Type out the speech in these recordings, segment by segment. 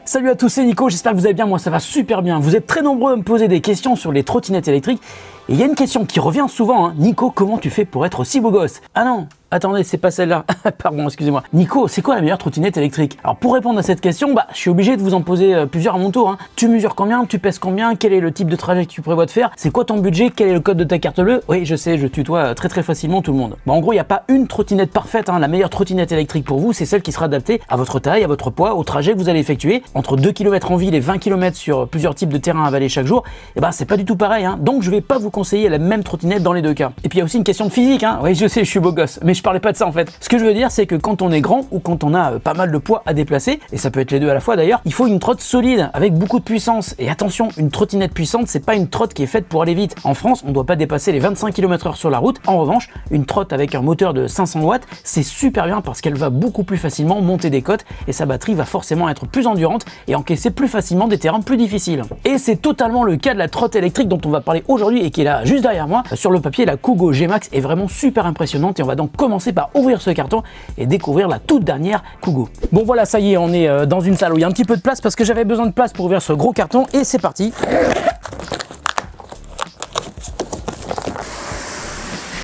Salut à tous, c'est Nico, j'espère que vous allez bien, moi ça va super bien. Vous êtes très nombreux à me poser des questions sur les trottinettes électriques. Et il y a une question qui revient souvent, hein. Nico, comment tu fais pour être aussi beau gosse? Ah non, attendez, c'est pas celle-là. Pardon, excusez-moi. Nico, c'est quoi la meilleure trottinette électrique? Alors pour répondre à cette question, je suis obligé de vous en poser plusieurs à mon tour, hein. Tu mesures combien? Tu pèses combien? Quel est le type de trajet que tu prévois de faire? C'est quoi ton budget? Quel est le code de ta carte bleue? Oui, je sais, je tutoie très facilement tout le monde. Bon, en gros, il n'y a pas une trottinette parfaite, hein. La meilleure trottinette électrique pour vous, c'est celle qui sera adaptée à votre taille, à votre poids, au trajet que vous allez effectuer. Entre 2 km en ville et 20 km sur plusieurs types de terrains à avaler chaque jour, et c'est pas du tout pareil, hein. Donc je vais pas vous conseiller la même trottinette dans les deux cas. Et puis il y a aussi une question de physique, hein. Oui, je sais, je suis beau gosse, mais je parlais pas de ça en fait. Ce que je veux dire, c'est que quand on est grand ou quand on a pas mal de poids à déplacer, et ça peut être les deux à la fois d'ailleurs, il faut une trotte solide avec beaucoup de puissance. Et attention, une trottinette puissante, c'est pas une trotte qui est faite pour aller vite. En France, on doit pas dépasser les 25 km/h sur la route. En revanche, une trotte avec un moteur de 500 watts, c'est super bien parce qu'elle va beaucoup plus facilement monter des côtes et sa batterie va forcément être plus endurante et encaisser plus facilement des terrains plus difficiles. Et c'est totalement le cas de la trotte électrique dont on va parler aujourd'hui et qui est là juste derrière moi. Sur le papier, la Kugo G-Max est vraiment super impressionnante et on va donc commencer par ouvrir ce carton et découvrir la toute dernière Kugo. Bon voilà, ça y est, on est dans une salle où il y a un petit peu de place parce que j'avais besoin de place pour ouvrir ce gros carton et c'est parti.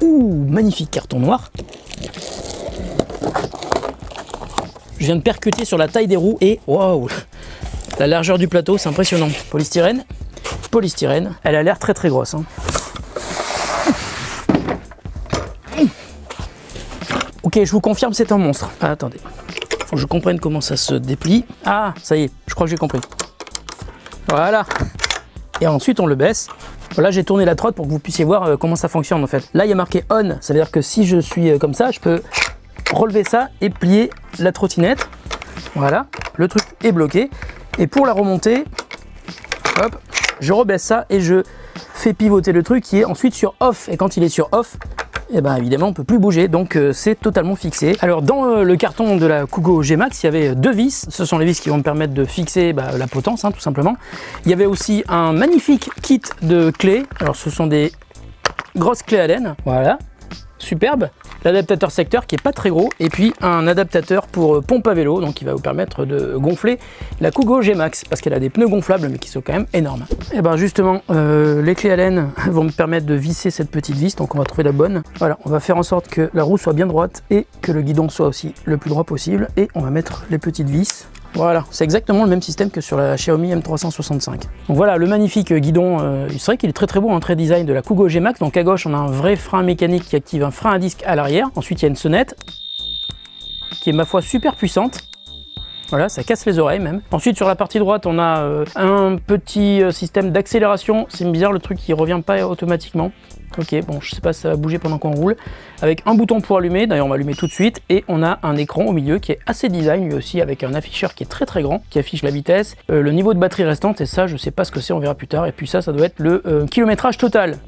Ouh, magnifique carton noir. Je viens de percuter sur la taille des roues et waouh, la largeur du plateau, c'est impressionnant. Polystyrène, polystyrène, elle a l'air très grosse, hein. Ok, je vous confirme, c'est un monstre. Ah, attendez, faut que je comprenne comment ça se déplie. Ah, ça y est, je crois que j'ai compris. Voilà. Et ensuite, on le baisse. Là, j'ai tourné la trotte pour que vous puissiez voir comment ça fonctionne en fait. Là, il y a marqué on, ça veut dire que si je suis comme ça, je peux relever ça et plier la trottinette. Voilà, le truc est bloqué. Et pour la remonter, hop, je rebaisse ça et je fais pivoter le truc qui est ensuite sur off. Et quand il est sur off, et évidemment on peut plus bouger, donc c'est totalement fixé. Alors dans le carton de la Kugo G-Max, il y avait deux vis. Ce sont les vis qui vont me permettre de fixer la potence, hein, tout simplement. Il y avait aussi un magnifique kit de clés. Alors ce sont des grosses clés Allen, voilà, superbe. L'adaptateur secteur qui est pas très gros et puis un adaptateur pour pompe à vélo, donc qui va vous permettre de gonfler la Kugo G-Max parce qu'elle a des pneus gonflables mais qui sont quand même énormes. Et justement, les clés Allen vont me permettre de visser cette petite vis, donc on va trouver la bonne. Voilà, on va faire en sorte que la roue soit bien droite et que le guidon soit aussi le plus droit possible et on va mettre les petites vis. Voilà, c'est exactement le même système que sur la Xiaomi M365. Donc voilà, le magnifique guidon, c'est vrai qu'il est très beau, un très design de la Kugo G-Max. Donc à gauche, on a un vrai frein mécanique qui active un frein à disque à l'arrière. Ensuite, il y a une sonnette qui est ma foi super puissante. Voilà, ça casse les oreilles même. Ensuite, sur la partie droite, on a un petit système d'accélération. C'est bizarre, le truc qui revient pas automatiquement. Ok, bon, je sais pas si ça va bouger pendant qu'on roule. Avec un bouton pour allumer, d'ailleurs on va allumer tout de suite. Et on a un écran au milieu qui est assez design lui aussi, avec un afficheur qui est très grand, qui affiche la vitesse, le niveau de batterie restante, et ça je sais pas ce que c'est, on verra plus tard. Et puis ça doit être le kilométrage total.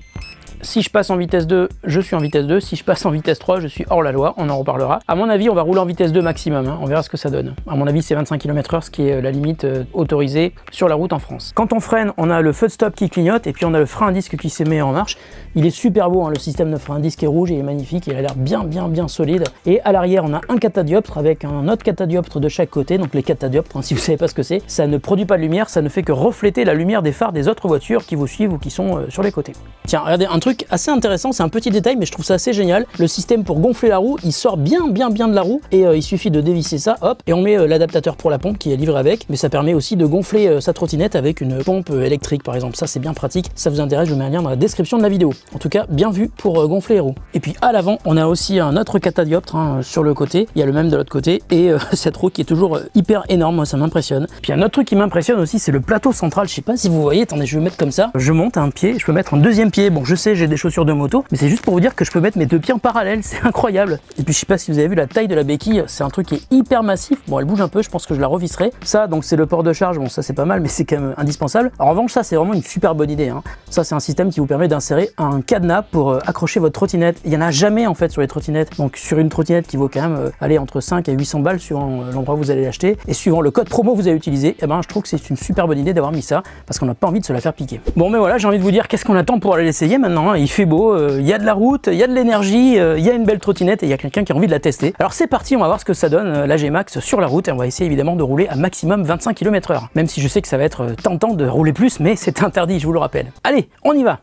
Si je passe en vitesse 2, je suis en vitesse 2. Si je passe en vitesse 3, je suis hors la loi. On en reparlera. À mon avis, on va rouler en vitesse 2 maximum, hein. On verra ce que ça donne. À mon avis, c'est 25 km/h, ce qui est la limite autorisée sur la route en France. Quand on freine, on a le feu de stop qui clignote et puis on a le frein à disque qui se met en marche. Il est super beau, hein, le système de frein à disque est rouge et il est magnifique. Il a l'air bien solide. Et à l'arrière, on a un catadioptre avec un autre catadioptre de chaque côté. Donc les catadioptres, hein, si vous savez pas ce que c'est, ça ne produit pas de lumière, ça ne fait que refléter la lumière des phares des autres voitures qui vous suivent ou qui sont sur les côtés. Tiens, regardez, un truc assez intéressant, c'est un petit détail mais je trouve ça assez génial. Le système pour gonfler la roue, il sort bien de la roue et il suffit de dévisser ça, hop, et on met l'adaptateur pour la pompe qui est livré avec, mais ça permet aussi de gonfler sa trottinette avec une pompe électrique par exemple. Ça c'est bien pratique, ça vous intéresse, je vous mets un lien dans la description de la vidéo. En tout cas, bien vu pour gonfler les roues. Et puis à l'avant, on a aussi un autre catadioptre, hein, sur le côté, il y a le même de l'autre côté et cette roue qui est toujours hyper énorme, moi ça m'impressionne. Puis un autre truc qui m'impressionne aussi, c'est le plateau central. Je sais pas si vous voyez, attendez, je vais mettre comme ça, je monte un pied, je peux mettre un deuxième pied. Bon, je sais, j'ai des chaussures de moto, mais c'est juste pour vous dire que je peux mettre mes deux pieds en parallèle, c'est incroyable. Et puis je sais pas si vous avez vu la taille de la béquille, c'est un truc qui est hyper massif. Bon, elle bouge un peu, je pense que je la revisserai. Ça, donc c'est le port de charge, bon ça c'est pas mal, mais c'est quand même indispensable. En revanche, ça c'est vraiment une super bonne idée, hein. Ça c'est un système qui vous permet d'insérer un cadenas pour accrocher votre trottinette. Il y en a jamais en fait sur les trottinettes. Donc sur une trottinette qui vaut quand même aller entre 5 et 800 balles suivant l'endroit où vous allez l'acheter et suivant le code promo que vous avez utilisé, et je trouve que c'est une super bonne idée d'avoir mis ça parce qu'on n'a pas envie de se la faire piquer. Bon, mais voilà, j'ai envie de vous dire qu'est-ce qu'on attend pour aller l'essayer maintenant. maintenant, hein, il fait beau, il y a de la route, il y a de l'énergie, il y a une belle trottinette et il y a quelqu'un qui a envie de la tester. Alors c'est parti, on va voir ce que ça donne la G-Max sur la route et on va essayer évidemment de rouler à maximum 25 km/h. Même si je sais que ça va être tentant de rouler plus, mais c'est interdit, je vous le rappelle. Allez, on y va!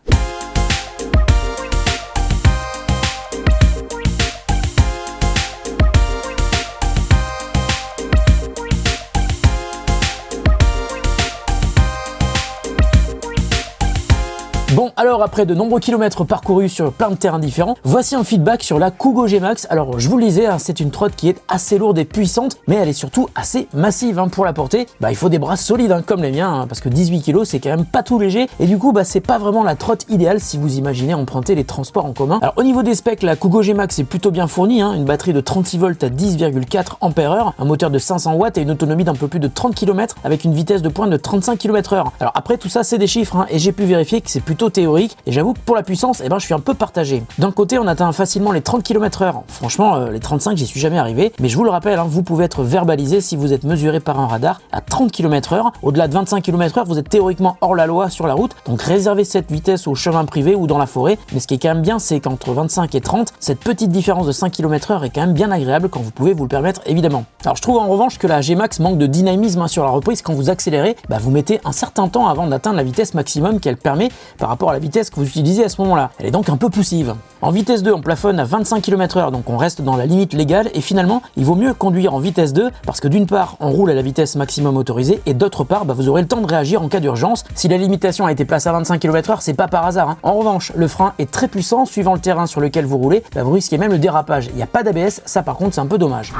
Bon, alors après de nombreux kilomètres parcourus sur plein de terrains différents, voici un feedback sur la Kugo G-Max. Alors je vous le disais, hein, c'est une trotte qui est assez lourde et puissante, mais elle est surtout assez massive. Hein. Pour la porter, il faut des bras solides hein, comme les miens, hein, parce que 18 kg c'est quand même pas tout léger, et du coup c'est pas vraiment la trotte idéale si vous imaginez emprunter les transports en commun. Alors au niveau des specs, la Kugo G-Max est plutôt bien fournie, hein, une batterie de 36 volts à 10,4 Ah, un moteur de 500 watts et une autonomie d'un peu plus de 30 km avec une vitesse de pointe de 35 km/h. Alors après tout ça c'est des chiffres, hein, et j'ai pu vérifier que c'est plutôt théorique, et j'avoue que pour la puissance, je suis un peu partagé. D'un côté, on atteint facilement les 30 km/h. Franchement, les 35, j'y suis jamais arrivé, mais je vous le rappelle, hein, vous pouvez être verbalisé si vous êtes mesuré par un radar à 30 km/h. Au-delà de 25 km/h, vous êtes théoriquement hors la loi sur la route, donc réservez cette vitesse au chemin privé ou dans la forêt. Mais ce qui est quand même bien, c'est qu'entre 25 et 30, cette petite différence de 5 km/h est quand même bien agréable quand vous pouvez vous le permettre, évidemment. Alors je trouve en revanche que la G-Max manque de dynamisme hein, sur la reprise. Quand vous accélérez, vous mettez un certain temps avant d'atteindre la vitesse maximum qu'elle permet par rapport à la vitesse que vous utilisez à ce moment-là. Elle est donc un peu poussive. En vitesse 2, on plafonne à 25 km/h, donc on reste dans la limite légale, et finalement, il vaut mieux conduire en vitesse 2 parce que d'une part, on roule à la vitesse maximum autorisée, et d'autre part, vous aurez le temps de réagir en cas d'urgence. Si la limitation a été placée à 25 km/h, c'est pas par hasard. Hein. En revanche, le frein est très puissant, suivant le terrain sur lequel vous roulez, vous risquez même le dérapage. Il n'y a pas d'ABS, ça par contre, c'est un peu dommage.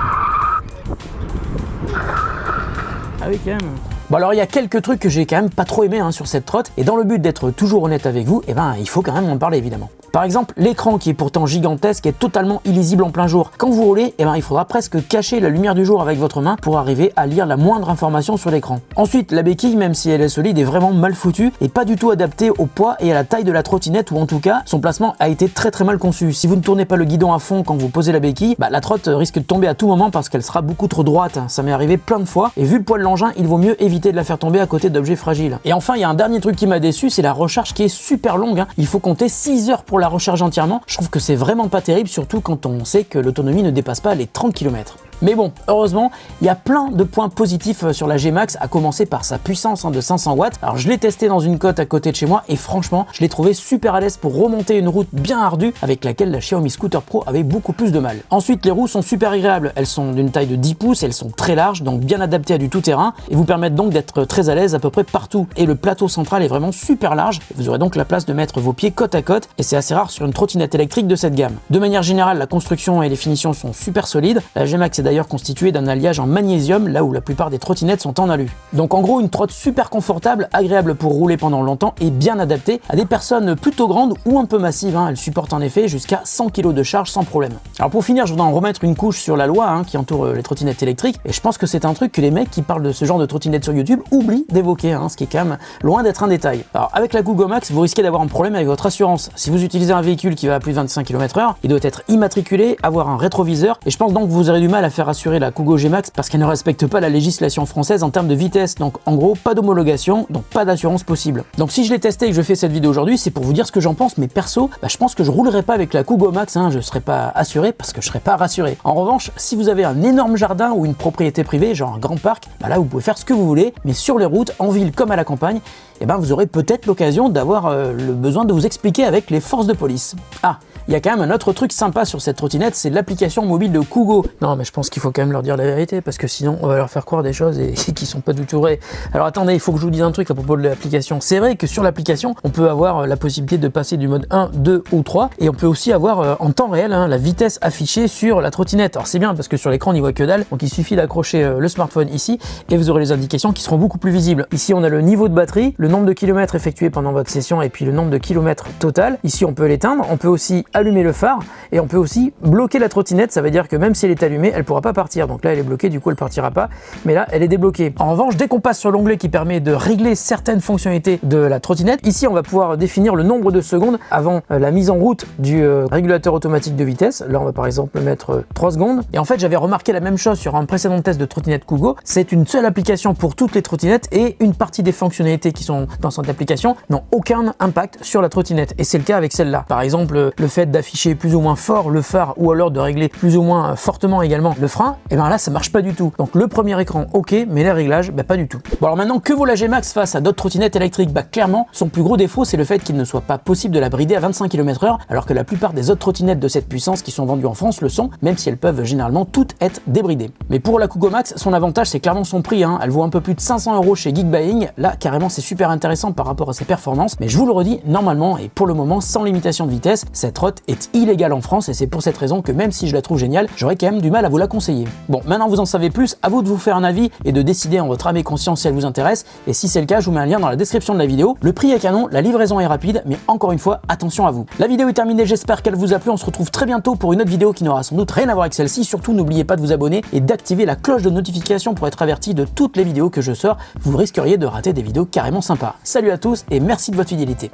Ah oui, quand même. Bon alors il y a quelques trucs que j'ai quand même pas trop aimé hein, sur cette trotte, et dans le but d'être toujours honnête avec vous, il faut quand même en parler évidemment. Par exemple, l'écran qui est pourtant gigantesque est totalement illisible en plein jour. Quand vous roulez, il faudra presque cacher la lumière du jour avec votre main pour arriver à lire la moindre information sur l'écran. Ensuite, la béquille, même si elle est solide, est vraiment mal foutue et pas du tout adaptée au poids et à la taille de la trottinette, ou en tout cas, son placement a été très mal conçu. Si vous ne tournez pas le guidon à fond quand vous posez la béquille, la trotte risque de tomber à tout moment parce qu'elle sera beaucoup trop droite. Ça m'est arrivé plein de fois, et vu le poids de l'engin, il vaut mieux éviter de la faire tomber à côté d'objets fragiles. Et enfin, il y a un dernier truc qui m'a déçu, c'est la recharge qui est super longue. Hein. Il faut compter 6 heures pour la recharger entièrement. Je trouve que c'est vraiment pas terrible, surtout quand on sait que l'autonomie ne dépasse pas les 30 km. Mais bon, heureusement, il y a plein de points positifs sur la G-Max, à commencer par sa puissance de 500 watts. Alors je l'ai testé dans une côte à côté de chez moi, et franchement, je l'ai trouvé super à l'aise pour remonter une route bien ardue avec laquelle la Xiaomi Scooter Pro avait beaucoup plus de mal. Ensuite, les roues sont super agréables. Elles sont d'une taille de 10 pouces, elles sont très larges, donc bien adaptées à du tout-terrain, et vous permettent donc d'être très à l'aise à peu près partout. Et le plateau central est vraiment super large, et vous aurez donc la place de mettre vos pieds côte à côte, et c'est assez rare sur une trottinette électrique de cette gamme. De manière générale, la construction et les finitions sont super solides. La G-Max est d'ailleurs constituée d'un alliage en magnésium, là où la plupart des trottinettes sont en alu. Donc en gros, une trotte super confortable, agréable pour rouler pendant longtemps et bien adaptée à des personnes plutôt grandes ou un peu massives. Hein. Elle supporte en effet jusqu'à 100 kg de charge sans problème. Alors pour finir, je voudrais en remettre une couche sur la loi qui entoure les trottinettes électriques, et je pense que c'est un truc que les mecs qui parlent de ce genre de trottinette sur YouTube oublient d'évoquer, ce qui est quand même loin d'être un détail. Alors avec la Kugo Max, vous risquez d'avoir un problème avec votre assurance. Si vous utilisez un véhicule qui va à plus de 25 km/h, il doit être immatriculé, avoir un rétroviseur, et je pense donc que vous aurez du mal à faire assurer la Kugo G-Max parce qu'elle ne respecte pas la législation française en termes de vitesse. Donc en gros, pas d'homologation, donc pas d'assurance possible. Donc si je l'ai testé et que je fais cette vidéo aujourd'hui, c'est pour vous dire ce que j'en pense, mais perso, je pense que je roulerai pas avec la Kugo Max, je serai pas assuré parce que je serai pas rassuré. En revanche, si vous avez un énorme jardin ou une propriété privée, genre un grand parc, là vous pouvez faire ce que vous voulez, mais sur les routes, en ville comme à la campagne, vous aurez peut-être l'occasion d'avoir le besoin de vous expliquer avec les forces de police. Ah, il y a quand même un autre truc sympa sur cette trottinette, c'est l'application mobile de Kugo. Non mais je pense qu'il faut quand même leur dire la vérité, parce que sinon on va leur faire croire des choses et qui sont pas du tout vraies. Alors attendez, il faut que je vous dise un truc à propos de l'application. C'est vrai que sur l'application, on peut avoir la possibilité de passer du mode 1, 2 ou 3, et on peut aussi avoir en temps réel la vitesse affichée sur la trottinette. Alors c'est bien parce que sur l'écran on n'y voit que dalle, donc il suffit d'accrocher le smartphone ici et vous aurez les indications qui seront beaucoup plus visibles. Ici on a le niveau de batterie, le nombre de kilomètres effectués pendant votre session et puis le nombre de kilomètres total. Ici on peut l'éteindre, on peut aussi allumer le phare et on peut aussi bloquer la trottinette. Ça veut dire que même si elle est allumée, elle pourra pas partir. Donc là, elle est bloquée, du coup, elle partira pas. Mais là, elle est débloquée. En revanche, dès qu'on passe sur l'onglet qui permet de régler certaines fonctionnalités de la trottinette, ici, on va pouvoir définir le nombre de secondes avant la mise en route du régulateur automatique de vitesse. Là, on va par exemple mettre 3 secondes. Et en fait, j'avais remarqué la même chose sur un précédent test de trottinette Kugo. C'est une seule application pour toutes les trottinettes et une partie des fonctionnalités qui sont dans cette application n'ont aucun impact sur la trottinette. Et c'est le cas avec celle-là. Par exemple, le fait d'afficher plus ou moins fort le phare ou alors de régler plus ou moins fortement également le frein, et bien là, ça marche pas du tout. Donc le premier écran, ok, mais les réglages, pas du tout. Bon, alors maintenant, que vaut la G-Max face à d'autres trottinettes électriques? Clairement, son plus gros défaut, c'est le fait qu'il ne soit pas possible de la brider à 25 km/h, alors que la plupart des autres trottinettes de cette puissance qui sont vendues en France le sont, même si elles peuvent généralement toutes être débridées. Mais pour la Kugo Max, son avantage, c'est clairement son prix. Elle vaut un peu plus de 500 € chez Geek Buying. Là, carrément, c'est super intéressant par rapport à ses performances. Mais je vous le redis, normalement, et pour le moment, sans limitation de vitesse, cette Trot est illégale en France et c'est pour cette raison que même si je la trouve géniale, j'aurais quand même du mal à vous la conseiller. Bon, maintenant vous en savez plus, à vous de vous faire un avis et de décider en votre âme et conscience si elle vous intéresse. Et si c'est le cas, je vous mets un lien dans la description de la vidéo. Le prix est canon, la livraison est rapide, mais encore une fois, attention à vous. La vidéo est terminée, j'espère qu'elle vous a plu. On se retrouve très bientôt pour une autre vidéo qui n'aura sans doute rien à voir avec celle-ci. Surtout, n'oubliez pas de vous abonner et d'activer la cloche de notification pour être averti de toutes les vidéos que je sors. Vous risqueriez de rater des vidéos carrément sympas. Salut à tous et merci de votre fidélité.